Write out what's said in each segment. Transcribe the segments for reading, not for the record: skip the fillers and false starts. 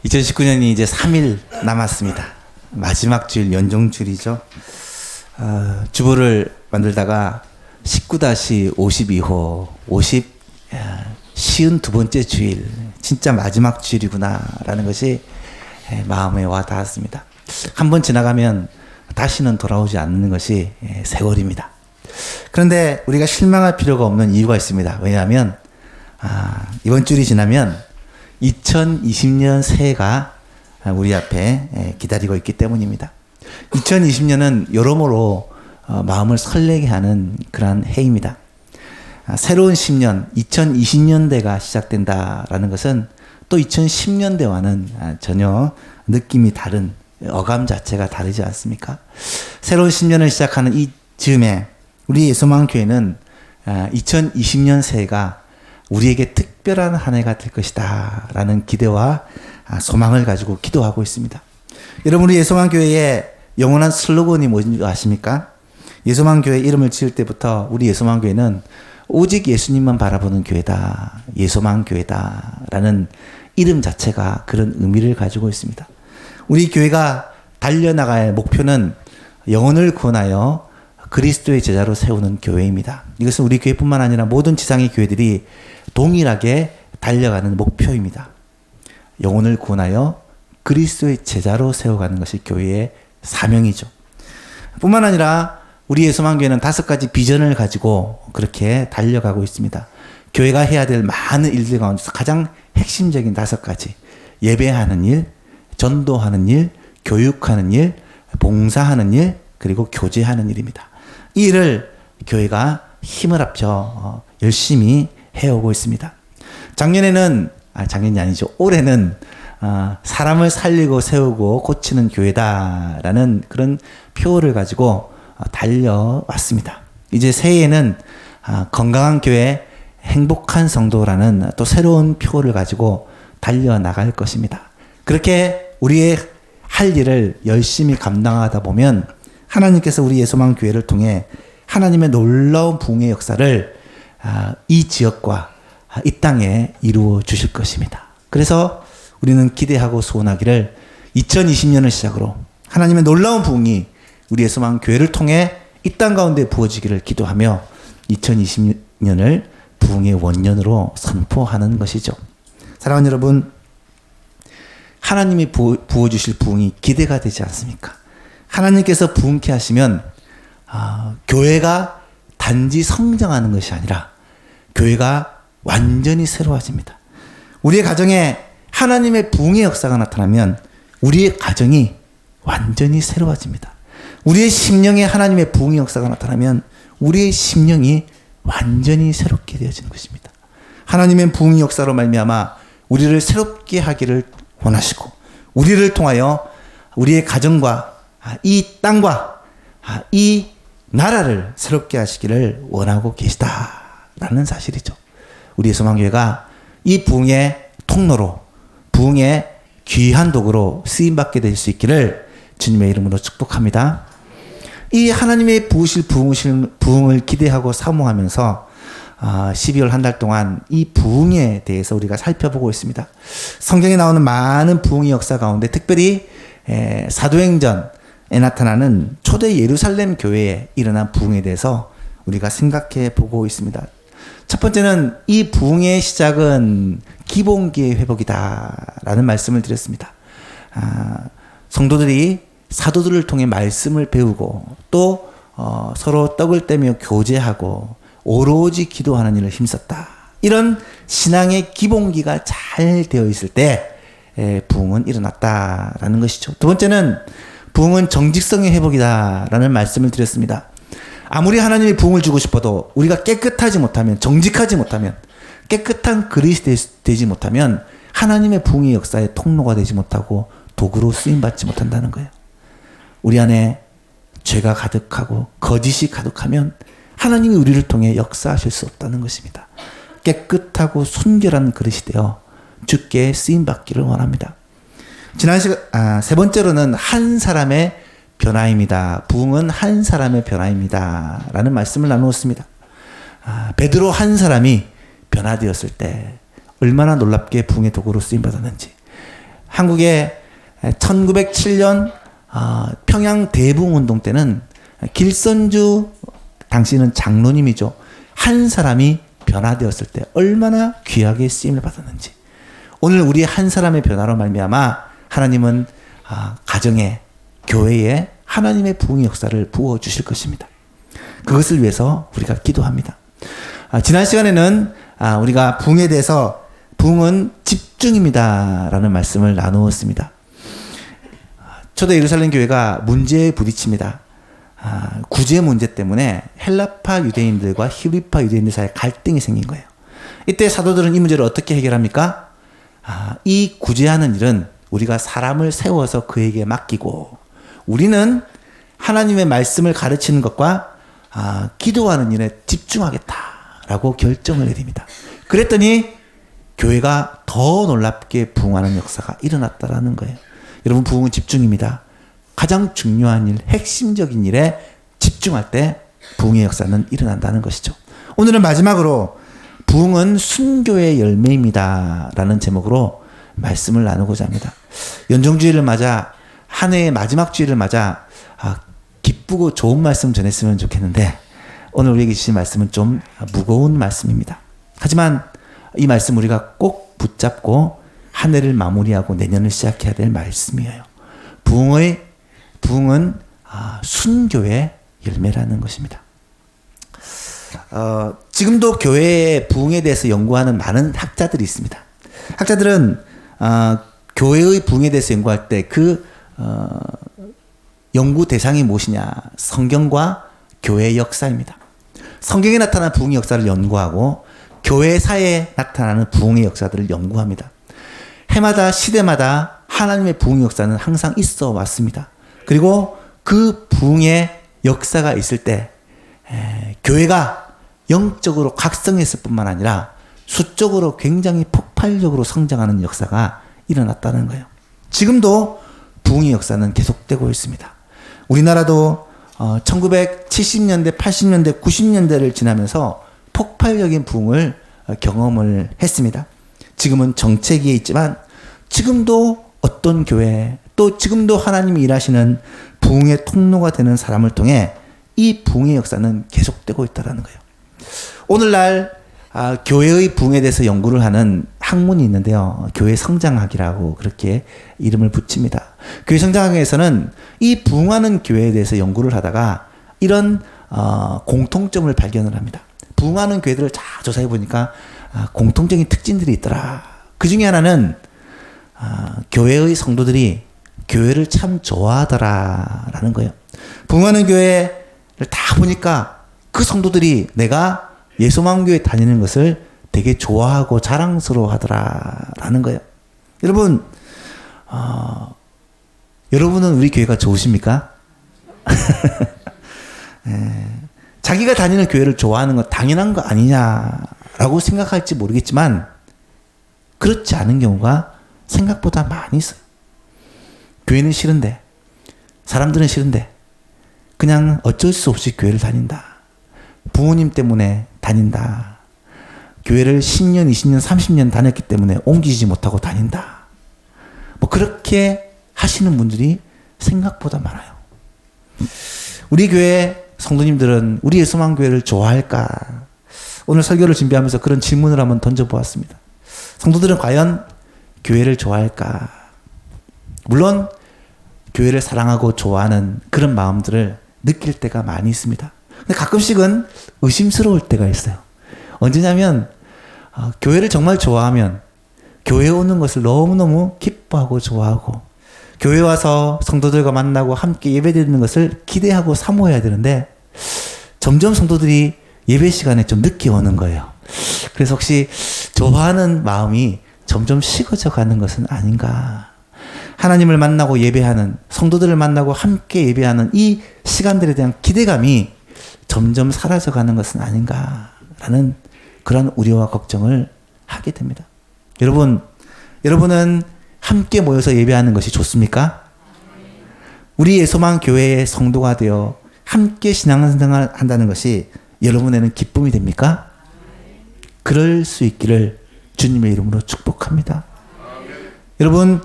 2019년이 이제 3일 남았습니다. 마지막 주일, 연종주일이죠. 주보를 만들다가 19-52호, 52번째 주일, 진짜 마지막 주일이구나라는 것이 마음에 와 닿았습니다. 한 번 지나가면 다시는 돌아오지 않는 것이 세월입니다. 그런데 우리가 실망할 필요가 없는 이유가 있습니다. 왜냐하면 이번 주일이 지나면 2020년 새해가 우리 앞에 기다리고 있기 때문입니다. 2020년은 여러모로 마음을 설레게 하는 그러한 해입니다. 새로운 10년, 2020년대가 시작된다라는 것은 또 2010년대와는 전혀 느낌이 다른 어감 자체가 다르지 않습니까? 새로운 10년을 시작하는 이 즈음에 우리 예수만교회는 2020년 새해가 우리에게 특별한 한 해가 될 것이다 라는 기대와 소망을 가지고 기도하고 있습니다. 여러분, 우리 예수만교회의 영원한 슬로건이 뭔지 아십니까? 예수만교회 이름을 지을 때부터 우리 예수만교회는 오직 예수님만 바라보는 교회다, 예수만교회다 라는 이름 자체가 그런 의미를 가지고 있습니다. 우리 교회가 달려나갈 목표는 영혼을 구원하여 그리스도의 제자로 세우는 교회입니다. 이것은 우리 교회뿐만 아니라 모든 지상의 교회들이 동일하게 달려가는 목표입니다. 영혼을 구원하여 그리스도의 제자로 세워가는 것이 교회의 사명이죠. 뿐만 아니라 우리 예수만교회는 5가지 비전을 가지고 그렇게 달려가고 있습니다. 교회가 해야 될 많은 일들 가운데서 가장 핵심적인 5가지. 예배하는 일, 전도하는 일, 교육하는 일, 봉사하는 일, 그리고 교제하는 일입니다. 이 일을 교회가 힘을 합쳐 열심히 해오고 있습니다. 작년이 아니죠. 올해는 사람을 살리고 세우고 고치는 교회다라는 그런 표어를 가지고 달려왔습니다. 이제 새해에는 건강한 교회, 행복한 성도라는 또 새로운 표어를 가지고 달려나갈 것입니다. 그렇게 우리의 할 일을 열심히 감당하다 보면 하나님께서 우리 예수만 교회를 통해 하나님의 놀라운 부흥의 역사를 이 지역과 이 땅에 이루어 주실 것입니다. 그래서 우리는 기대하고 소원하기를 2020년을 시작으로 하나님의 놀라운 부흥이 우리 예수만 교회를 통해 이 땅 가운데 부어지기를 기도하며 2020년을 부흥의 원년으로 선포하는 것이죠. 사랑하는 여러분, 하나님이 부어주실 부흥이 기대가 되지 않습니까? 하나님께서 부흥케 하시면 교회가 단지 성장하는 것이 아니라 교회가 완전히 새로워집니다. 우리의 가정에 하나님의 부흥의 역사가 나타나면 우리의 가정이 완전히 새로워집니다. 우리의 심령에 하나님의 부흥의 역사가 나타나면 우리의 심령이 완전히 새롭게 되어지는 것입니다. 하나님의 부흥의 역사로 말미암아 우리를 새롭게 하기를 원하시고 우리를 통하여 우리의 가정과 이 땅과 이 나라를 새롭게 하시기를 원하고 계시다라는 사실이죠. 우리 예수만교회가 이 부흥의 통로로, 부흥의 귀한 도구로 쓰임받게 될 수 있기를 주님의 이름으로 축복합니다. 이 하나님의 부으실 부흥을 기대하고 사모하면서 12월 한 달 동안 이 부흥에 대해서 우리가 살펴보고 있습니다. 성경에 나오는 많은 부흥의 역사 가운데 특별히 사도행전에 나타나는 초대 예루살렘 교회에 일어난 부흥에 대해서 우리가 생각해 보고 있습니다. 첫 번째는 이 부흥의 시작은 기본기의 회복이다라는 말씀을 드렸습니다. 성도들이 사도들을 통해 말씀을 배우고 또 서로 떡을 떼며 교제하고 오로지 기도하는 일을 힘썼다. 이런 신앙의 기본기가 잘 되어 있을 때 부흥은 일어났다라는 것이죠. 두 번째는 부흥은 정직성의 회복이다라는 말씀을 드렸습니다. 아무리 하나님이 부흥을 주고 싶어도 우리가 깨끗하지 못하면, 정직하지 못하면, 깨끗한 그릇이 되지 못하면 하나님의 부흥의 역사의 통로가 되지 못하고 도구로 쓰임받지 못한다는 거예요. 우리 안에 죄가 가득하고 거짓이 가득하면 하나님이 우리를 통해 역사하실 수 없다는 것입니다. 깨끗하고 순결한 그릇이 되어 주께 쓰임받기를 원합니다. 지난 세 번째로는 한 사람의 변화입니다. 부흥은 한 사람의 변화입니다. 라는 말씀을 나누었습니다. 베드로 한 사람이 변화되었을 때 얼마나 놀랍게 부흥의 도구로 쓰임받았는지, 한국의 1907년 평양 대붕운동 때는 길선주 당시는 장로님이죠. 한 사람이 변화되었을 때 얼마나 귀하게 쓰임을 받았는지. 오늘 우리 한 사람의 변화로 말미암아 하나님은 가정에, 교회에 하나님의 부흥의 역사를 부어주실 것입니다. 그것을 위해서 우리가 기도합니다. 지난 시간에는 우리가 부흥에 대해서 부흥은 집중입니다 라는 말씀을 나누었습니다. 초대 예루살렘 교회가 문제에 부딪힙니다. 구제 문제 때문에 헬라파 유대인들과 히브리파 유대인들 사이에 갈등이 생긴 거예요. 이때 사도들은 이 문제를 어떻게 해결합니까? 이 구제하는 일은 우리가 사람을 세워서 그에게 맡기고 우리는 하나님의 말씀을 가르치는 것과 기도하는 일에 집중하겠다라고 결정을 내립니다. 그랬더니 교회가 더 놀랍게 부흥하는 역사가 일어났다라는 거예요. 여러분, 부흥은 집중입니다. 가장 중요한 일, 핵심적인 일에 집중할 때 부흥의 역사는 일어난다는 것이죠. 오늘은 마지막으로 부흥은 순교의 열매입니다 라는 제목으로 말씀을 나누고자 합니다. 연정주의를 맞아, 한 해의 마지막 주일을 맞아 기쁘고 좋은 말씀 전했으면 좋겠는데 오늘 우리에게 주신 말씀은 좀 무거운 말씀입니다. 하지만 이 말씀 우리가 꼭 붙잡고 한 해를 마무리하고 내년을 시작해야 될 말씀이에요. 부흥은 순교의 열매라는 것입니다. 지금도 교회의 부흥에 대해서 연구하는 많은 학자들이 있습니다. 학자들은 교회의 부흥에 대해서 연구할 때 연구 대상이 무엇이냐? 성경과 교회의 역사입니다. 성경에 나타난 부흥의 역사를 연구하고 교회 사회에 나타나는 부흥의 역사들을 연구합니다. 해마다 시대마다 하나님의 부흥의 역사는 항상 있어 왔습니다. 그리고 그 부흥의 역사가 있을 때 교회가 영적으로 각성했을 뿐만 아니라 수적으로 굉장히 폭발적으로 성장하는 역사가 일어났다는 거예요. 지금도 부흥의 역사는 계속되고 있습니다. 우리나라도 1970년대, 80년대, 90년대를 지나면서 폭발적인 부흥을 경험을 했습니다. 지금은 정체기에 있지만 지금도 어떤 교회, 또 지금도 하나님이 일하시는 부흥의 통로가 되는 사람을 통해 이 부흥의 역사는 계속되고 있다는 거예요. 오늘날 교회의 부흥에 대해서 연구를 하는 학문이 있는데요. 교회 성장학이라고 그렇게 이름을 붙입니다. 교회 성장학에서는 이 부흥하는 교회에 대해서 연구를 하다가 이런 공통점을 발견을 합니다. 부흥하는 교회들을 다 조사해 보니까 공통적인 특징들이 있더라. 그 중에 하나는 교회의 성도들이 교회를 참 좋아하더라라는 거예요. 부흥하는 교회를 다 보니까 그 성도들이 내가 예수만교회 다니는 것을 되게 좋아하고 자랑스러워하더라라는 거예요. 여러분, 여러분은 우리 교회가 좋으십니까? 자기가 다니는 교회를 좋아하는 건 당연한 거 아니냐라고 생각할지 모르겠지만 그렇지 않은 경우가 생각보다 많이 있어요. 교회는 싫은데, 사람들은 싫은데 그냥 어쩔 수 없이 교회를 다닌다. 부모님 때문에 다닌다. 교회를 10년, 20년, 30년 다녔기 때문에 옮기지 못하고 다닌다. 그렇게 하시는 분들이 생각보다 많아요. 우리 교회 성도님들은 우리 예수만 교회를 좋아할까? 오늘 설교를 준비하면서 그런 질문을 한번 던져보았습니다. 성도들은 과연 교회를 좋아할까? 물론 교회를 사랑하고 좋아하는 그런 마음들을 느낄 때가 많이 있습니다. 근데 가끔씩은 의심스러울 때가 있어요. 언제냐면 교회를 정말 좋아하면 교회에 오는 것을 너무너무 기뻐하고 좋아하고 교회 와서 성도들과 만나고 함께 예배드리는 것을 기대하고 사모해야 되는데 점점 성도들이 예배 시간에 좀 늦게 오는 거예요. 그래서 혹시 좋아하는 마음이 점점 식어져 가는 것은 아닌가. 하나님을 만나고 예배하는, 성도들을 만나고 함께 예배하는 이 시간들에 대한 기대감이 점점 사라져 가는 것은 아닌가라는 그런 우려와 걱정을 하게 됩니다. 여러분은 함께 모여서 예배하는 것이 좋습니까? 우리 예소망 교회의 성도가 되어 함께 신앙생활을 한다는 것이 여러분에는 기쁨이 됩니까? 그럴 수 있기를 주님의 이름으로 축복합니다. 여러분,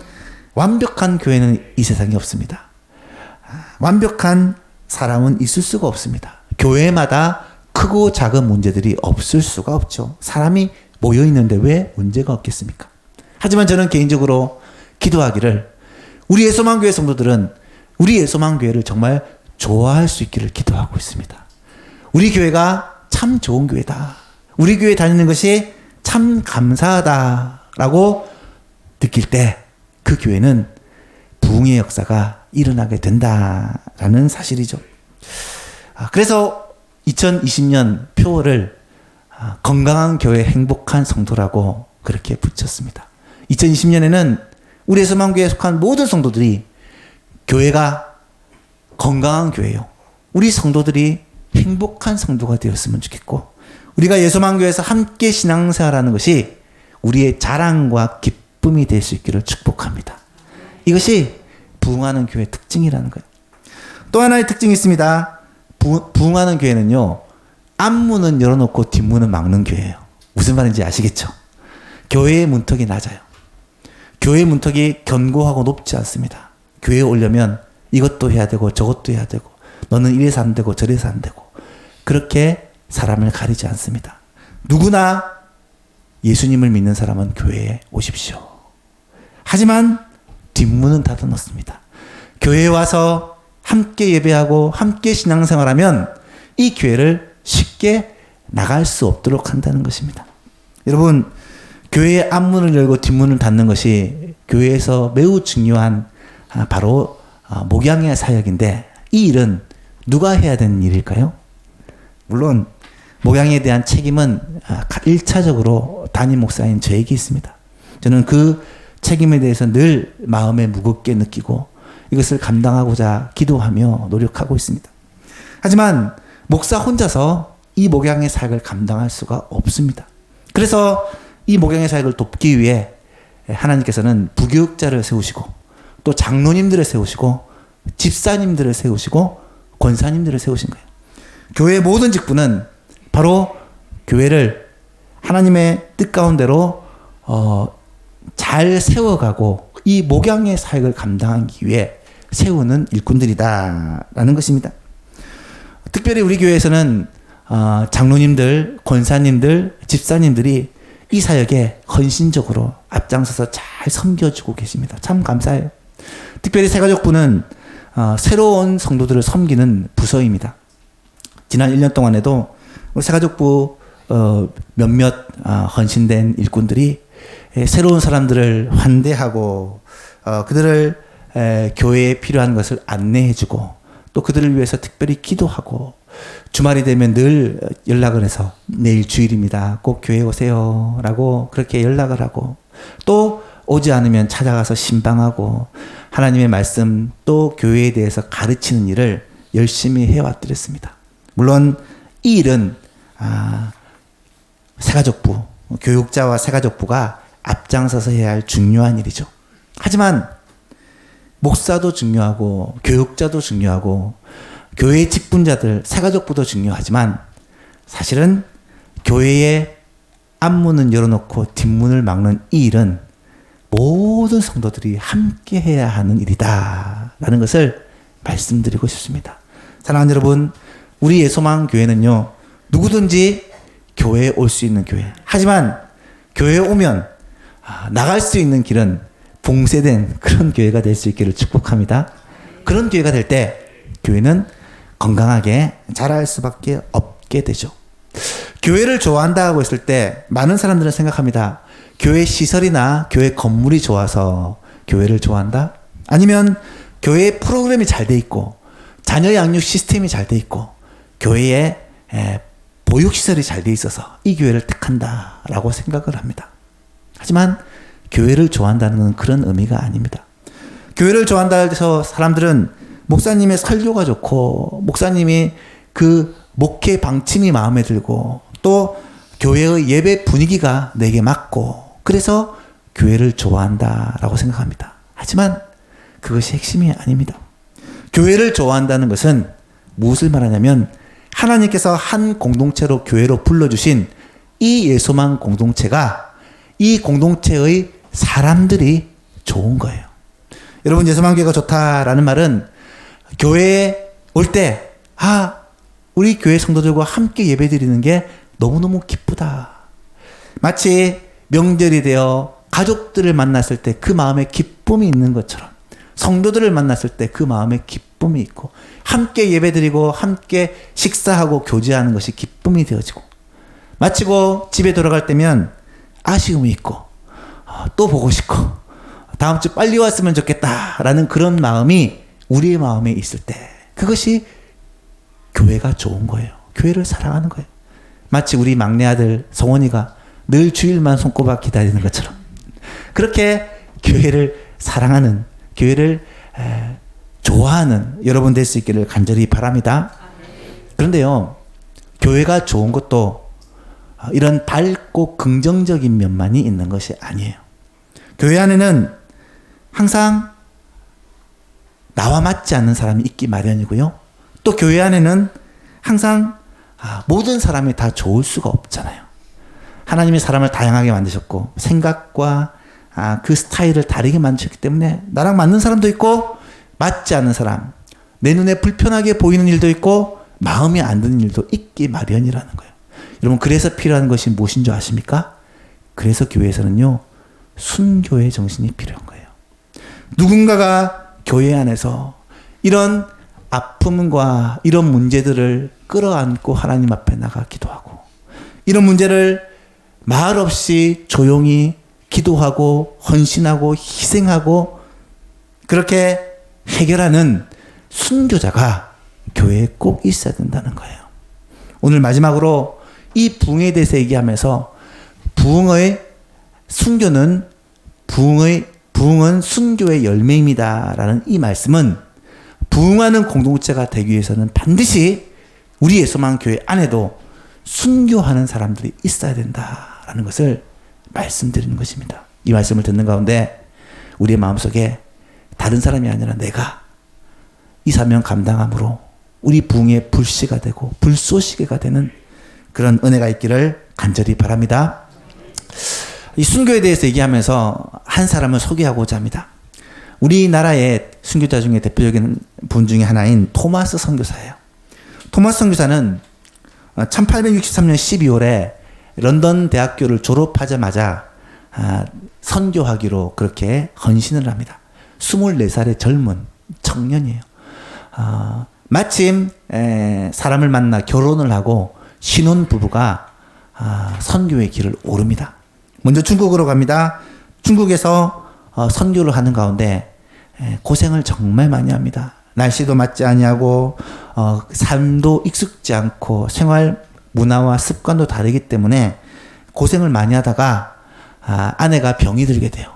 완벽한 교회는 이 세상에 없습니다. 완벽한 사람은 있을 수가 없습니다. 교회마다 크고 작은 문제들이 없을 수가 없죠. 사람이 모여 있는데 왜 문제가 없겠습니까? 하지만 저는 개인적으로 기도하기를 우리 예소망교회 성도들은 우리 예소망교회를 정말 좋아할 수 있기를 기도하고 있습니다. 우리 교회가 참 좋은 교회다. 우리 교회 다니는 것이 참 감사하다라고 느낄 때 그 교회는 부흥의 역사가 일어나게 된다라는 사실이죠. 그래서 2020년 표어를 건강한 교회 행복한 성도라고 그렇게 붙였습니다. 2020년에는 우리 예수만교회에 속한 모든 성도들이 교회가 건강한 교회요. 우리 성도들이 행복한 성도가 되었으면 좋겠고 우리가 예수만교회에서 함께 신앙생활하는 것이 우리의 자랑과 기쁨이 될 수 있기를 축복합니다. 이것이 부흥하는 교회의 특징이라는 거예요. 또 하나의 특징이 있습니다. 부흥하는 교회는요. 앞문은 열어놓고 뒷문은 막는 교회예요. 무슨 말인지 아시겠죠? 교회의 문턱이 낮아요. 교회의 문턱이 견고하고 높지 않습니다. 교회에 오려면 이것도 해야 되고 저것도 해야 되고 너는 이래서 안 되고 저래서 안 되고 그렇게 사람을 가리지 않습니다. 누구나 예수님을 믿는 사람은 교회에 오십시오. 하지만 뒷문은 닫아 놓습니다. 교회에 와서 함께 예배하고 함께 신앙생활하면 이 교회를 쉽게 나갈 수 없도록 한다는 것입니다. 여러분, 교회의 앞문을 열고 뒷문을 닫는 것이 교회에서 매우 중요한 바로 목양의 사역인데 이 일은 누가 해야 되는 일일까요? 물론 목양에 대한 책임은 1차적으로 담임 목사인 저에게 있습니다. 저는 그 책임에 대해서 늘 마음에 무겁게 느끼고 이것을 감당하고자 기도하며 노력하고 있습니다. 하지만 목사 혼자서 이 목양의 사역을 감당할 수가 없습니다. 그래서 이 목양의 사역을 돕기 위해 하나님께서는 부교육자를 세우시고 또 장로님들을 세우시고 집사님들을 세우시고 권사님들을 세우신 거예요. 교회의 모든 직분은 바로 교회를 하나님의 뜻 가운데로 잘 세워가고 이 목양의 사역을 감당하기 위해 세우는 일꾼들이다라는 것입니다. 특별히 우리 교회에서는 장로님들, 권사님들, 집사님들이 이 사역에 헌신적으로 앞장서서 잘 섬겨주고 계십니다. 참 감사해요. 특별히 새가족부는 새로운 성도들을 섬기는 부서입니다. 지난 1년 동안에도 새가족부 몇몇 헌신된 일꾼들이 새로운 사람들을 환대하고 그들을 교회에 필요한 것을 안내해주고 또 그들을 위해서 특별히 기도하고 주말이 되면 늘 연락을 해서 내일 주일입니다. 꼭 교회에 오세요 라고 그렇게 연락을 하고 또 오지 않으면 찾아가서 신방하고 하나님의 말씀 또 교회에 대해서 가르치는 일을 열심히 해왔더랬습니다. 물론 이 일은 새가족부, 교육자와 새가족부가 앞장서서 해야 할 중요한 일이죠. 하지만 목사도 중요하고 교육자도 중요하고 교회의 직분자들, 새가족부도 중요하지만 사실은 교회의 앞문은 열어놓고 뒷문을 막는 이 일은 모든 성도들이 함께 해야 하는 일이다라는 것을 말씀드리고 싶습니다. 사랑하는 여러분, 우리 예소망 교회는요, 누구든지 교회에 올 수 있는 교회. 하지만 교회에 오면 나갈 수 있는 길은 봉쇄된 그런 교회가 될 수 있기를 축복합니다. 그런 교회가 될 때 교회는 건강하게 자랄 수밖에 없게 되죠. 교회를 좋아한다고 했을 때 많은 사람들은 생각합니다. 교회 시설이나 교회 건물이 좋아서 교회를 좋아한다? 아니면 교회 프로그램이 잘 돼 있고 자녀 양육 시스템이 잘 돼 있고 교회에 보육시설이 잘 돼 있어서 이 교회를 택한다라고 생각을 합니다. 하지만 교회를 좋아한다는 건 그런 의미가 아닙니다. 교회를 좋아한다 해서 사람들은 목사님의 설교가 좋고 목사님이 그 목회 방침이 마음에 들고 또 교회의 예배 분위기가 내게 맞고 그래서 교회를 좋아한다라고 생각합니다. 하지만 그것이 핵심이 아닙니다. 교회를 좋아한다는 것은 무엇을 말하냐면 하나님께서 한 공동체로 교회로 불러주신 이 예소망 공동체가 이 공동체의 사람들이 좋은 거예요. 여러분 예수만교회가 좋다라는 말은 교회에 올 때 우리 교회 성도들과 함께 예배드리는 게 너무너무 기쁘다. 마치 명절이 되어 가족들을 만났을 때 그 마음에 기쁨이 있는 것처럼 성도들을 만났을 때 그 마음에 기쁨이 있고 함께 예배드리고 함께 식사하고 교제하는 것이 기쁨이 되어지고 마치고 집에 돌아갈 때면 아쉬움이 있고 또 보고 싶고 다음 주 빨리 왔으면 좋겠다라는 그런 마음이 우리의 마음에 있을 때 그것이 교회가 좋은 거예요. 교회를 사랑하는 거예요. 마치 우리 막내 아들 성원이가 늘 주일만 손꼽아 기다리는 것처럼 그렇게 교회를 사랑하는 교회를 좋아하는 여러분 될 수 있기를 간절히 바랍니다. 그런데요, 교회가 좋은 것도 이런 밝고 긍정적인 면만이 있는 것이 아니에요. 교회 안에는 항상 나와 맞지 않는 사람이 있기 마련이고요. 또 교회 안에는 항상 모든 사람이 다 좋을 수가 없잖아요. 하나님이 사람을 다양하게 만드셨고 생각과 그 스타일을 다르게 만드셨기 때문에 나랑 맞는 사람도 있고 맞지 않는 사람, 내 눈에 불편하게 보이는 일도 있고 마음에 안 드는 일도 있기 마련이라는 거예요. 여러분 그래서 필요한 것이 무엇인 줄 아십니까? 그래서 교회에서는요 순교의 정신이 필요한 거예요. 누군가가 교회 안에서 이런 아픔과 이런 문제들을 끌어안고 하나님 앞에 나가 기도하고 이런 문제를 말 없이 조용히 기도하고 헌신하고 희생하고 그렇게 해결하는 순교자가 교회에 꼭 있어야 된다는 거예요. 오늘 마지막으로 이 부흥에 대해서 얘기하면서 부흥의 순교는 부흥은 순교의 열매입니다라는 이 말씀은 부흥하는 공동체가 되기 위해서는 반드시 우리 예수만 교회 안에도 순교하는 사람들이 있어야 된다라는 것을 말씀드리는 것입니다. 이 말씀을 듣는 가운데 우리의 마음속에 다른 사람이 아니라 내가 이 사명 감당함으로 우리 부흥의 불씨가 되고 불쏘시개가 되는 그런 은혜가 있기를 간절히 바랍니다. 이 순교에 대해서 얘기하면서 한 사람을 소개하고자 합니다. 우리나라의 순교자 중에 대표적인 분 중에 하나인 토마스 선교사예요. 토마스 선교사는 1863년 12월에 런던 대학교를 졸업하자마자 선교하기로 그렇게 헌신을 합니다. 24살의 젊은 청년이에요. 마침 사람을 만나 결혼을 하고 신혼 부부가 선교의 길을 오릅니다. 먼저 중국으로 갑니다. 중국에서 선교를 하는 가운데 고생을 정말 많이 합니다. 날씨도 맞지 아니하고 삶도 익숙지 않고 생활 문화와 습관도 다르기 때문에 고생을 많이 하다가 아내가 병이 들게 돼요.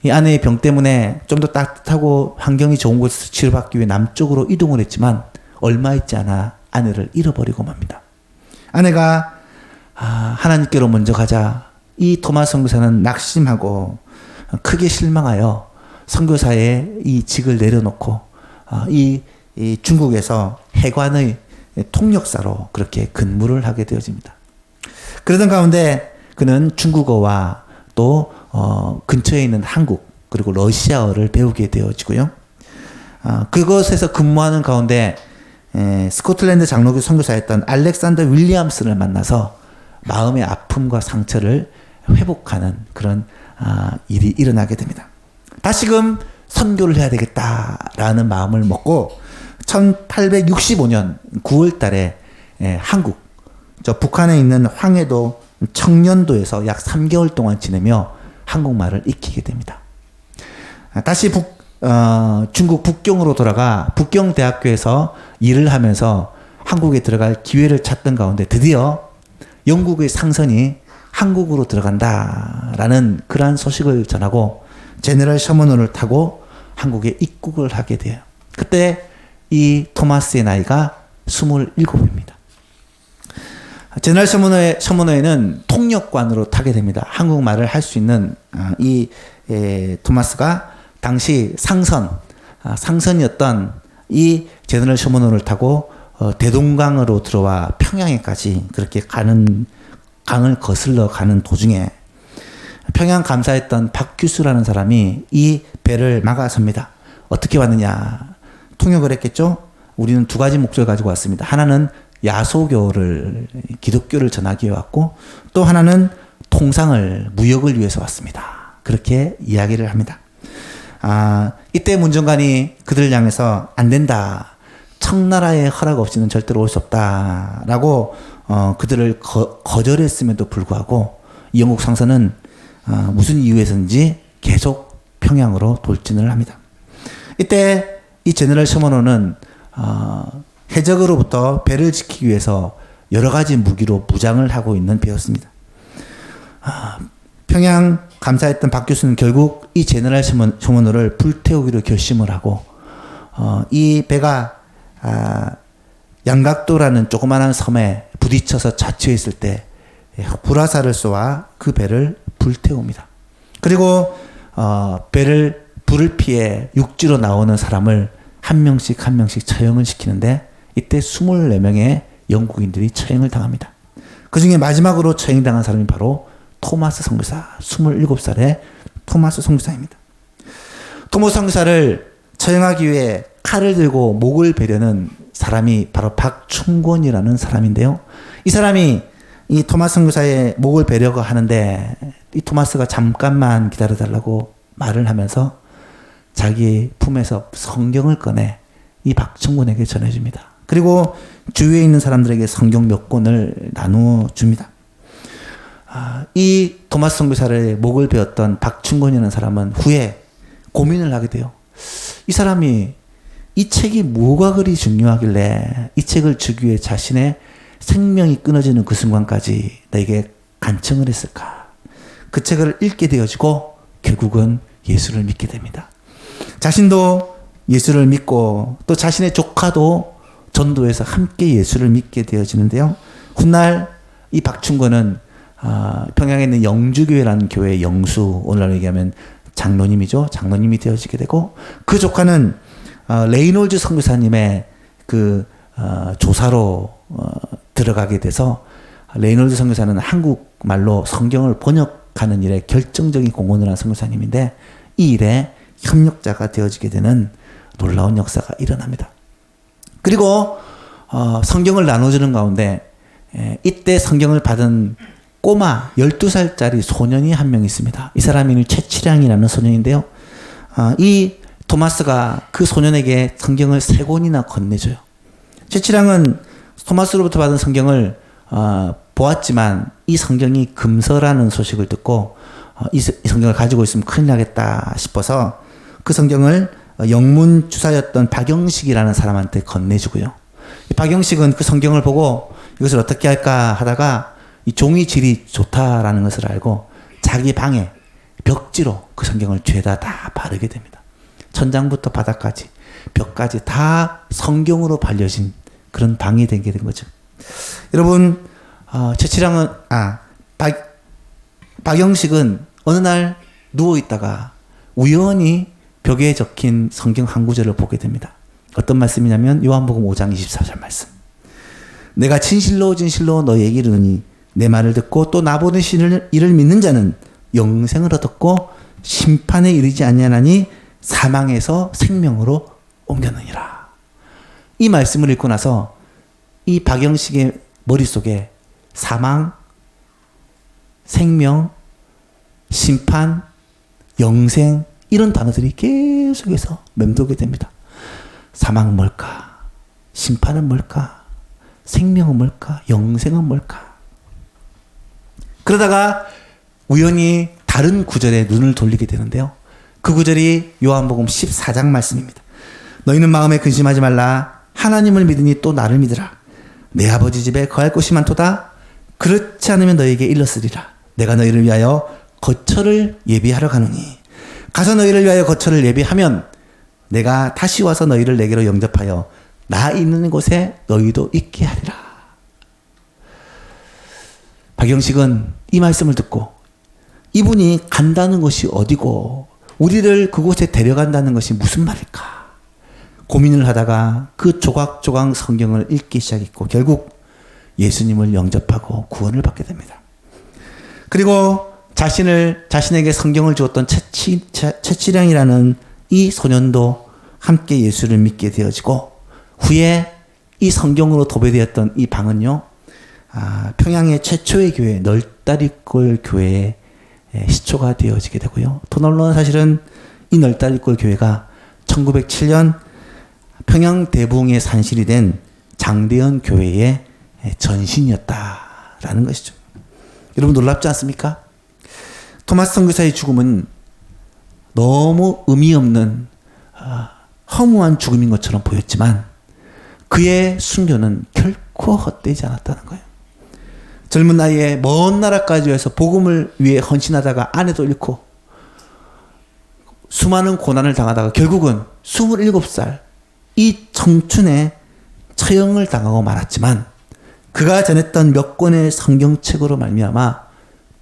이 아내의 병 때문에 좀 더 따뜻하고 환경이 좋은 곳에서 치료받기 위해 남쪽으로 이동을 했지만 얼마 있지 않아 아내를 잃어버리고 맙니다. 아내가 하나님께로 먼저 가자 이 토마스 선교사는 낙심하고 크게 실망하여 선교사의 이 직을 내려놓고 이 중국에서 해관의 통역사로 그렇게 근무를 하게 되어집니다. 그러던 가운데 그는 중국어와 또 근처에 있는 한국 그리고 러시아어를 배우게 되어지고요. 그것에서 근무하는 가운데 스코틀랜드 장로교 선교사였던 알렉산더 윌리엄슨을 만나서 마음의 아픔과 상처를 회복하는 그런 일이 일어나게 됩니다. 다시금 선교를 해야 되겠다라는 마음을 먹고 1865년 9월 달에 한국 북한에 있는 황해도 청년도에서 약 3개월 동안 지내며 한국말을 익히게 됩니다. 다시 중국 북경으로 돌아가 북경대학교에서 일을 하면서 한국에 들어갈 기회를 찾던 가운데 드디어 영국의 상선이 한국으로 들어간다라는 그러한 소식을 전하고 제너럴 셔먼호를 타고 한국에 입국을 하게 돼요. 그때 이 토마스의 나이가 27입니다. 제너럴 셔먼호에는 통역관으로 타게 됩니다. 한국말을 할 수 있는 이 토마스가 당시 상선이었던 이 제너럴 셔먼호를 타고 대동강으로 들어와 평양에까지 그렇게 가는 강을 거슬러 가는 도중에 평양 감사했던 박규수라는 사람이 이 배를 막아섭니다. 어떻게 왔느냐? 통역을 했겠죠? 우리는 두 가지 목적을 가지고 왔습니다. 하나는 야소교를, 기독교를 전하기 위해 왔고, 또 하나는 통상을, 무역을 위해서 왔습니다. 그렇게 이야기를 합니다. 이때 문정관이 그들을 향해서 안 된다. 청나라의 허락 없이는 절대로 올 수 없다. 라고 그들을 거절했음에도 불구하고 이 영국 상선은 무슨 이유에서인지 계속 평양으로 돌진을 합니다. 이때 이 제너럴 셔먼호는 해적으로부터 배를 지키기 위해서 여러 가지 무기로 무장을 하고 있는 배였습니다. 평양 감사했던 박 교수는 결국 이 제너럴 셔먼호를 불태우기로 결심을 하고 이 배가 양각도라는 조그마한 섬에 부딪혀서 자취했을 때 불화살을 쏘아 그 배를 불태웁니다. 그리고 배를 불을 피해 육지로 나오는 사람을 한 명씩 처형을 시키는데 이때 24명의 영국인들이 처형을 당합니다. 그 중에 마지막으로 처형당한 사람이 바로 토마스 선교사, 27살의 토마스 선교사입니다. 토마스 선교사를 처형하기 위해 칼을 들고 목을 베려는 사람이 바로 박충권이라는 사람인데요. 이 사람이 이 토마스 선교사의 목을 베려고 하는데 이 토마스가 잠깐만 기다려달라고 말을 하면서 자기 품에서 성경을 꺼내 이 박충권에게 전해줍니다. 그리고 주위에 있는 사람들에게 성경 몇 권을 나누어 줍니다. 이 토마스 선교사의 목을 베었던 박충권이라는 사람은 후에 고민을 하게 돼요. 이 사람이 이 책이 뭐가 그리 중요하길래 이 책을 주기 위해 자신의 생명이 끊어지는 그 순간까지 나에게 간청을 했을까? 그 책을 읽게 되어지고 결국은 예수를 믿게 됩니다. 자신도 예수를 믿고 또 자신의 조카도 전도해서 함께 예수를 믿게 되어지는데요. 훗날 이 박충권은 평양에 있는 영주교회라는 교회의 영수, 오늘날로 얘기하면 장로님이죠. 장로님이 되어지게 되고 그 조카는 레이놀즈 선교사님의 그 조사로 들어가게 돼서 레이놀즈 선교사는 한국말로 성경을 번역하는 일에 결정적인 공헌을 한 선교사님인데 이 일에 협력자가 되어지게 되는 놀라운 역사가 일어납니다. 그리고 성경을 나눠주는 가운데 이때 성경을 받은 꼬마 12살짜리 소년이 한 명 있습니다. 이 사람이 최치량이라는 소년인데요. 이 토마스가 그 소년에게 성경을 3권이나 건네줘요. 최치량은 토마스로부터 받은 성경을 보았지만 이 성경이 금서라는 소식을 듣고 이 성경을 가지고 있으면 큰일 나겠다 싶어서 그 성경을 영문 주사였던 박영식이라는 사람한테 건네주고요. 박영식은 그 성경을 보고 이것을 어떻게 할까 하다가 이 종이 질이 좋다라는 것을 알고 자기 방에 벽지로 그 성경을 죄다 다 바르게 됩니다. 천장부터 바닥까지 벽까지 다 성경으로 발려진 그런 방이 되게 된 거죠. 여러분, 최치량은 박영식은 어느 날 누워 있다가 우연히 벽에 적힌 성경 한 구절을 보게 됩니다. 어떤 말씀이냐면 요한복음 5장 24절 말씀. 내가 진실로 너희에게 이르노니 내 말을 듣고 또 나보는 이를 믿는 자는 영생을 얻었고 심판에 이르지 아니하나니 사망에서 생명으로 옮겼느니라. 이 말씀을 읽고 나서 이 박영식의 머릿속에 사망, 생명, 심판, 영생 이런 단어들이 계속해서 맴돌게 됩니다. 사망은 뭘까? 심판은 뭘까? 생명은 뭘까? 영생은 뭘까? 그러다가 우연히 다른 구절에 눈을 돌리게 되는데요. 그 구절이 요한복음 14장 말씀입니다. 너희는 마음에 근심하지 말라. 하나님을 믿으니 또 나를 믿으라. 내 아버지 집에 거할 곳이 많도다. 그렇지 않으면 너희에게 일렀으리라. 내가 너희를 위하여 거처를 예비하러 가노니 가서 너희를 위하여 거처를 예비하면 내가 다시 와서 너희를 내게로 영접하여 나 있는 곳에 너희도 있게 하리라. 박영식은 이 말씀을 듣고 이분이 간다는 것이 어디고 우리를 그곳에 데려간다는 것이 무슨 말일까 고민을 하다가 그 조각조각 성경을 읽기 시작했고 결국 예수님을 영접하고 구원을 받게 됩니다. 그리고 자신에게 성경을 주었던 채치량이라는 이 소년도 함께 예수를 믿게 되어지고 후에 이 성경으로 도배되었던 이 방은요, 평양의 최초의 교회 널다리골 교회의 시초가 되어지게 되고요. 더 놀라운 사실은 이 널다리골 교회가 1907년 평양 대붕에 산실이 된 장대현 교회의 전신이었다라는 것이죠. 여러분 놀랍지 않습니까? 토마스 선교사의 죽음은 너무 의미 없는 허무한 죽음인 것처럼 보였지만 그의 순교는 결코 헛되지 않았다는 거예요. 젊은 나이에 먼 나라까지 와서 복음을 위해 헌신하다가 아내도 잃고 수많은 고난을 당하다가 결국은 27살 이 청춘에 처형을 당하고 말았지만 그가 전했던 몇 권의 성경책으로 말미암아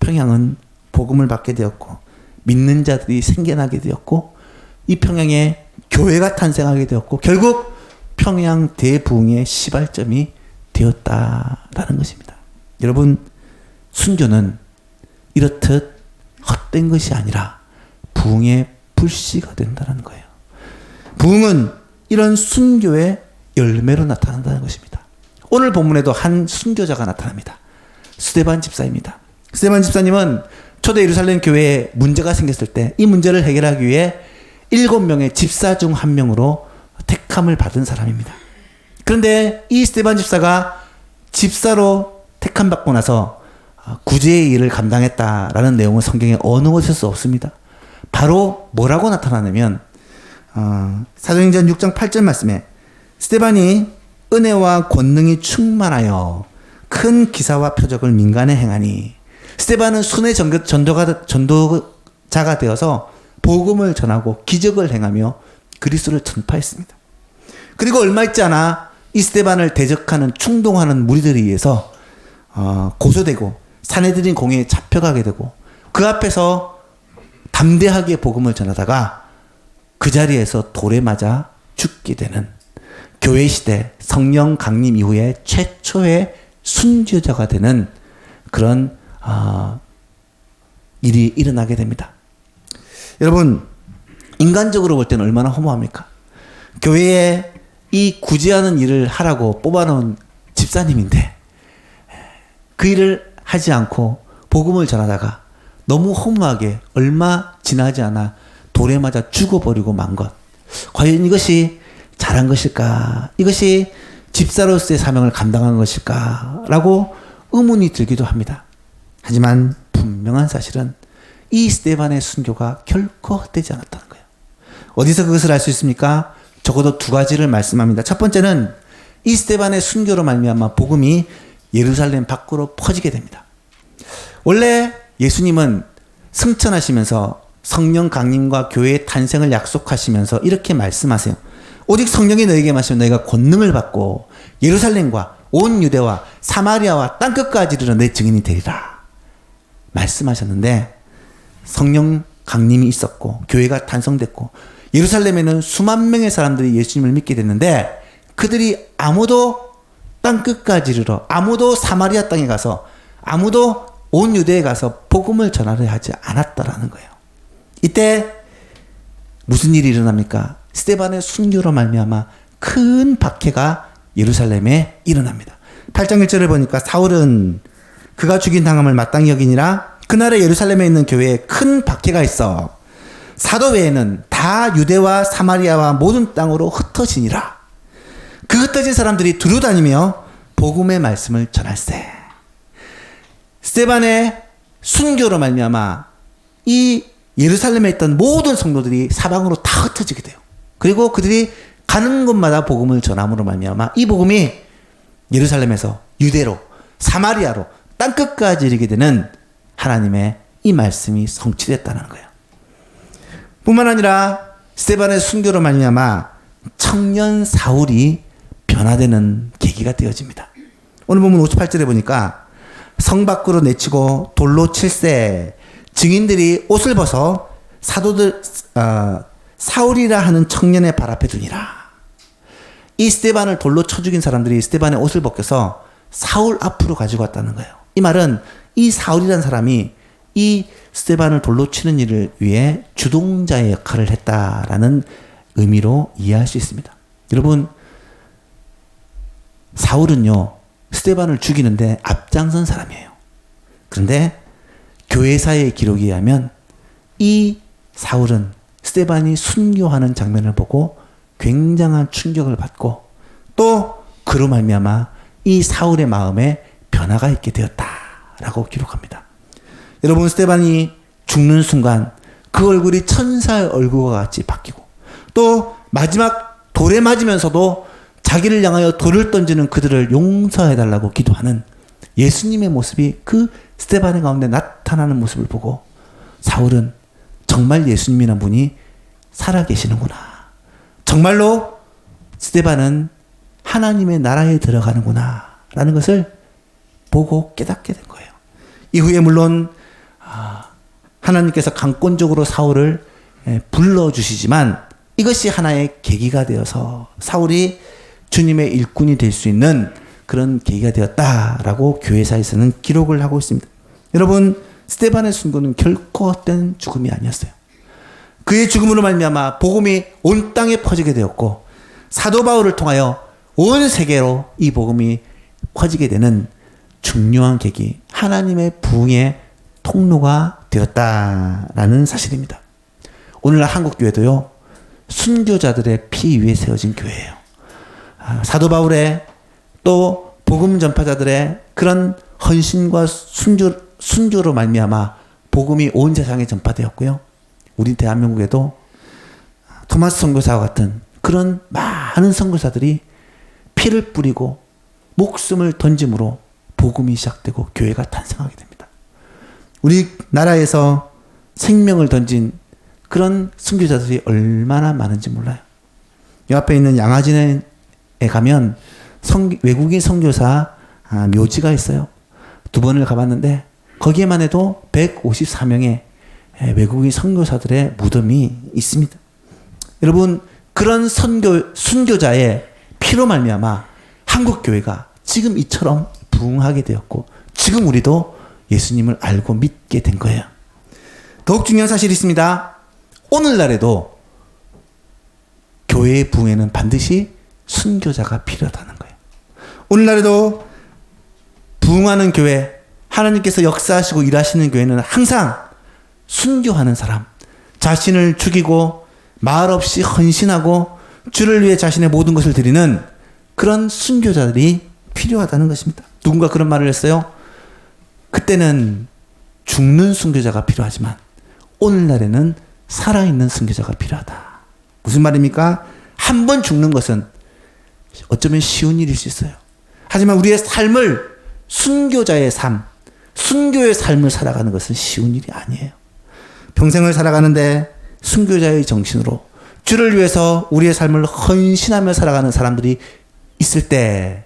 평양은 복음을 받게 되었고 믿는 자들이 생겨나게 되었고 이 평양에 교회가 탄생하게 되었고 결국 평양 대부흥의 시발점이 되었다라는 것입니다. 여러분, 순교는 이렇듯 헛된 것이 아니라 부흥의 불씨가 된다는 거예요. 부흥은 이런 순교의 열매로 나타난다는 것입니다. 오늘 본문에도 한 순교자가 나타납니다. 스데반 집사입니다. 스데반 집사님은 초대 예루살렘 교회에 문제가 생겼을 때 이 문제를 해결하기 위해 7명의 집사 중 한 명으로 택함을 받은 사람입니다. 그런데 이 스데반 집사가 집사로 택함받고 나서 구제의 일을 감당했다라는 내용은 성경에 어느 곳에서 없습니다. 바로 뭐라고 나타나냐면 사도행전 6장 8절 말씀에 스데반이 은혜와 권능이 충만하여 큰 기사와 표적을 민간에 행하니 스데반은 순회 전도자가 되어서 복음을 전하고 기적을 행하며 그리스도를 전파했습니다. 그리고 얼마 있지 않아 이 스데반을 대적하는 충동하는 무리들에 의해서 고소되고 사내들인 공회에 잡혀가게 되고 그 앞에서 담대하게 복음을 전하다가 그 자리에서 돌에 맞아 죽게 되는 교회 시대 성령 강림 이후에 최초의 순교자가 되는 그런 일이 일어나게 됩니다. 여러분, 인간적으로 볼 때는 얼마나 허무합니까? 교회에 이 구제하는 일을 하라고 뽑아놓은 집사님인데 그 일을 하지 않고 복음을 전하다가 너무 허무하게 얼마 지나지 않아 돌에 맞아 죽어버리고 만 것. 과연 이것이 잘한 것일까? 이것이 집사로서의 사명을 감당한 것일까? 라고 의문이 들기도 합니다. 하지만 분명한 사실은 이 스데반의 순교가 결코 헛되지 않았다는 거예요. 어디서 그것을 알 수 있습니까? 적어도 두 가지를 말씀합니다. 첫 번째는 이 스데반의 순교로 말미암아 복음이 예루살렘 밖으로 퍼지게 됩니다. 원래 예수님은 승천하시면서 성령 강림과 교회의 탄생을 약속하시면서 이렇게 말씀하세요. 오직 성령이 너에게 마시면 너희가 권능을 받고 예루살렘과 온 유대와 사마리아와 땅끝까지 이르러 내 증인이 되리라 말씀하셨는데 성령 강림이 있었고 교회가 탄생됐고 예루살렘에는 수만 명의 사람들이 예수님을 믿게 됐는데 그들이 아무도 땅끝까지 이르러 아무도 사마리아 땅에 가서 아무도 온 유대에 가서 복음을 전하려 하지 않았다라는 거예요. 이때 무슨 일이 일어납니까? 스데반의 순교로 말미암아 큰 박해가 예루살렘에 일어납니다. 8장 1절을 보니까 사울은 그가 죽인 당함을 마땅히 여기니라 그날에 예루살렘에 있는 교회에 큰 박해가 있어 사도 외에는 다 유대와 사마리아와 모든 땅으로 흩어지니라. 그 흩어진 사람들이 두루다니며 복음의 말씀을 전할세. 스데반의 순교로 말미암아 이 예루살렘에 있던 모든 성도들이 사방으로 다 흩어지게 돼요. 그리고 그들이 가는 곳마다 복음을 전함으로 말미암아 이 복음이 예루살렘에서 유대로 사마리아로 땅끝까지 이르게 되는 하나님의 이 말씀이 성취됐다는 거예요. 뿐만 아니라 스데반의 순교로 말미암아 청년 사울이 변화되는 계기가 되어집니다. 오늘 보면 58절에 보니까 성 밖으로 내치고 돌로 칠세 증인들이 옷을 벗어 사도들 사울이라 하는 청년의 발 앞에 두니라. 이 스데반을 돌로 쳐 죽인 사람들이 스데반의 옷을 벗겨서 사울 앞으로 가지고 왔다는 거예요. 이 말은 이 사울이라는 사람이 이 스데반을 돌로 치는 일을 위해 주동자의 역할을 했다라는 의미로 이해할 수 있습니다. 여러분, 사울은요, 스데반을 죽이는데 앞장선 사람이에요. 그런데 교회사의 기록에 의하면 이 사울은 스데반이 순교하는 장면을 보고 굉장한 충격을 받고 또 그로 말미암아 이 사울의 마음에 변화가 있게 되었다라고 기록합니다. 여러분, 스데반이 죽는 순간 그 얼굴이 천사의 얼굴과 같이 바뀌고 또 마지막 돌에 맞으면서도 자기를 향하여 돌을 던지는 그들을 용서해달라고 기도하는 예수님의 모습이 그 스데반의 가운데 나타나는 모습을 보고 사울은 정말 예수님이라는 분이 살아계시는구나. 정말로 스데반은 하나님의 나라에 들어가는구나 라는 것을 보고 깨닫게 된 거예요. 이후에 물론 하나님께서 강권적으로 사울을 불러주시지만 이것이 하나의 계기가 되어서 사울이 주님의 일꾼이 될 수 있는 그런 계기가 되었다라고 교회사에서는 기록을 하고 있습니다. 여러분, 스데반의 순교는 결코 헛된 죽음이 아니었어요. 그의 죽음으로 말미암아 복음이 온 땅에 퍼지게 되었고 사도 바울을 통하여 온 세계로 이 복음이 퍼지게 되는 중요한 계기, 하나님의 부흥의 통로가 되었다라는 사실입니다. 오늘날 한국 교회도요, 순교자들의 피 위에 세워진 교회예요. 사도 바울의 또 복음 전파자들의 그런 헌신과 순교로 말미암아 복음이 온 세상에 전파되었고요. 우리 대한민국에도 토마스 선교사와 같은 그런 많은 선교사들이 피를 뿌리고 목숨을 던짐으로 복음이 시작되고 교회가 탄생하게 됩니다. 우리나라에서 생명을 던진 그런 선교사들이 얼마나 많은지 몰라요. 이 앞에 있는 양화진에 가면 외국인 선교사 묘지가 있어요. 2번을 가봤는데 거기에만 해도 154명의 외국인 선교사들의 무덤이 있습니다. 여러분, 그런 순교자의 피로 말미암아 한국 교회가 지금 이처럼 부흥하게 되었고 지금 우리도 예수님을 알고 믿게 된 거예요. 더욱 중요한 사실이 있습니다. 오늘날에도 교회의 부흥에는 반드시 순교자가 필요하다는 거예요. 오늘날에도 부흥하는 교회, 하나님께서 역사하시고 일하시는 교회는 항상 순교하는 사람, 자신을 죽이고 말 없이 헌신하고 주를 위해 자신의 모든 것을 드리는 그런 순교자들이 필요하다는 것입니다. 누군가 그런 말을 했어요. 그때는 죽는 순교자가 필요하지만 오늘날에는 살아있는 순교자가 필요하다. 무슨 말입니까? 한 번 죽는 것은 어쩌면 쉬운 일일 수 있어요. 하지만 우리의 삶을 순교자의 삶, 순교의 삶을 살아가는 것은 쉬운 일이 아니에요. 평생을 살아가는데 순교자의 정신으로 주를 위해서 우리의 삶을 헌신하며 살아가는 사람들이 있을 때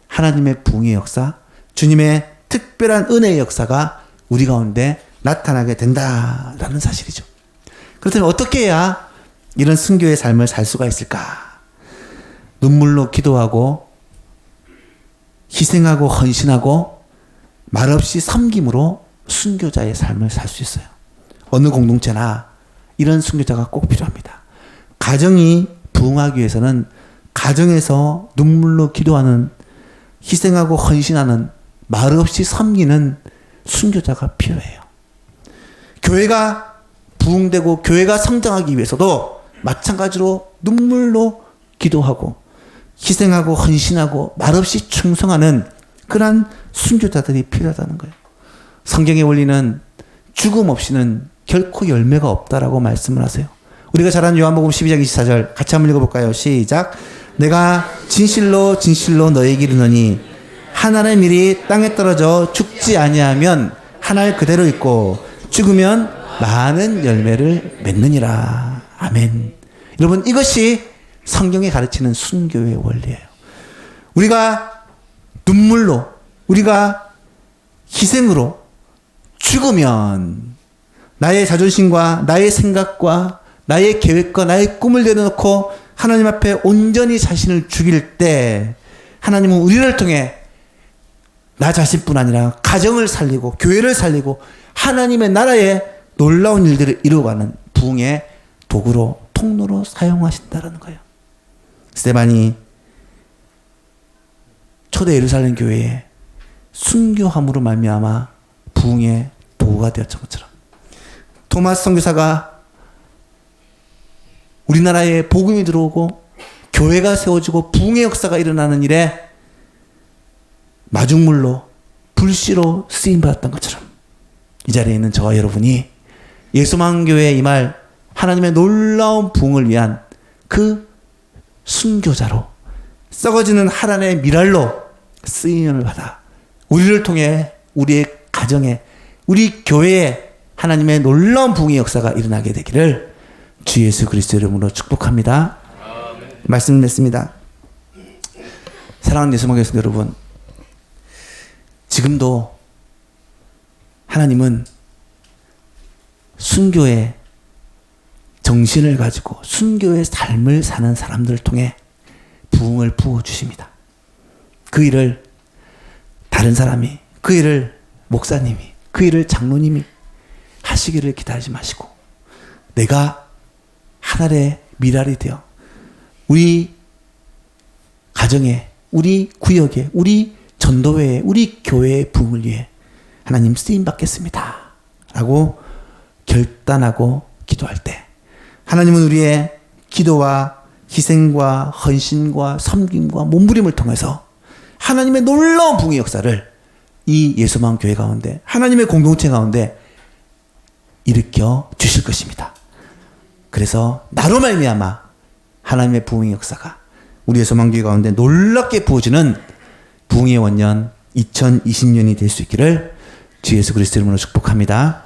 하나님의 부흥의 역사, 주님의 특별한 은혜의 역사가 우리 가운데 나타나게 된다라는 사실이죠. 그렇다면 어떻게 해야 이런 순교의 삶을 살 수가 있을까? 눈물로 기도하고 희생하고 헌신하고 말없이 섬김으로 순교자의 삶을 살 수 있어요. 어느 공동체나 이런 순교자가 꼭 필요합니다. 가정이 부흥하기 위해서는 가정에서 눈물로 기도하는, 희생하고 헌신하는, 말없이 섬기는 순교자가 필요해요. 교회가 부흥되고 교회가 성장하기 위해서도 마찬가지로 눈물로 기도하고 희생하고 헌신하고 말없이 충성하는 그러한 순교자들이 필요하다는 거예요. 성경의 원리는 죽음 없이는 결코 열매가 없다라고 말씀을 하세요. 우리가 잘 아는 요한복음 12장 24절 같이 한번 읽어볼까요? 시작. 내가 진실로 진실로 너에게 이르노니 한 알의 밀이 땅에 떨어져 죽지 아니하면 한 알 그대로 있고 죽으면 많은 열매를 맺느니라. 아멘. 여러분, 이것이 성경이 가르치는 순교의 원리예요. 우리가 눈물로, 우리가 희생으로 죽으면 나의 자존심과 나의 생각과 나의 계획과 나의 꿈을 내려놓고 하나님 앞에 온전히 자신을 죽일 때 하나님은 우리를 통해 나 자신뿐 아니라 가정을 살리고 교회를 살리고 하나님의 나라에 놀라운 일들을 이루어가는 부흥의 도구로 통로로 사용하신다라는 거예요. 스데반이 초대 예루살렘 교회에 순교함으로 말미암아 부흥의 도구가 되었던 것처럼, 토마스 선교사가 우리나라에 복음이 들어오고 교회가 세워지고 부흥의 역사가 일어나는 일에 마중물로 불씨로 쓰임받았던 것처럼, 이 자리에 있는 저와 여러분이 예수만 교회에 임할 하나님의 놀라운 부흥을 위한 그 순교자로, 썩어지는 하란의 미랄로 쓰임을 받아 우리를 통해 우리의 가정에, 우리 교회에 하나님의 놀라운 부흥의 역사가 일어나게 되기를 주 예수 그리스도 이름으로 축복합니다. 말씀을 맺습니다. 사랑하는 예수만 교회 여러분, 지금도 하나님은 순교의 정신을 가지고 순교의 삶을 사는 사람들을 통해 부흥을 부어주십니다. 그 일을 다른 사람이, 그 일을 목사님이, 그 일을 장로님이 하시기를 기다리지 마시고, 내가 하늘의 미랄이 되어 우리 가정에, 우리 구역에, 우리 전도회에, 우리 교회의 부흥을 위해 하나님 쓰임 받겠습니다 라고 결단하고 기도할 때, 하나님은 우리의 기도와 희생과 헌신과 섬김과 몸부림을 통해서 하나님의 놀라운 부흥의 역사를 이 예수만 교회 가운데, 하나님의 공동체 가운데 일으켜 주실 것입니다. 그래서 나로 말미암아 하나님의 부흥의 역사가 우리 예수만 교회 가운데 놀랍게 부어지는 부흥의 원년 2020년이 될 수 있기를 주 예수 그리스도 이름으로 축복합니다.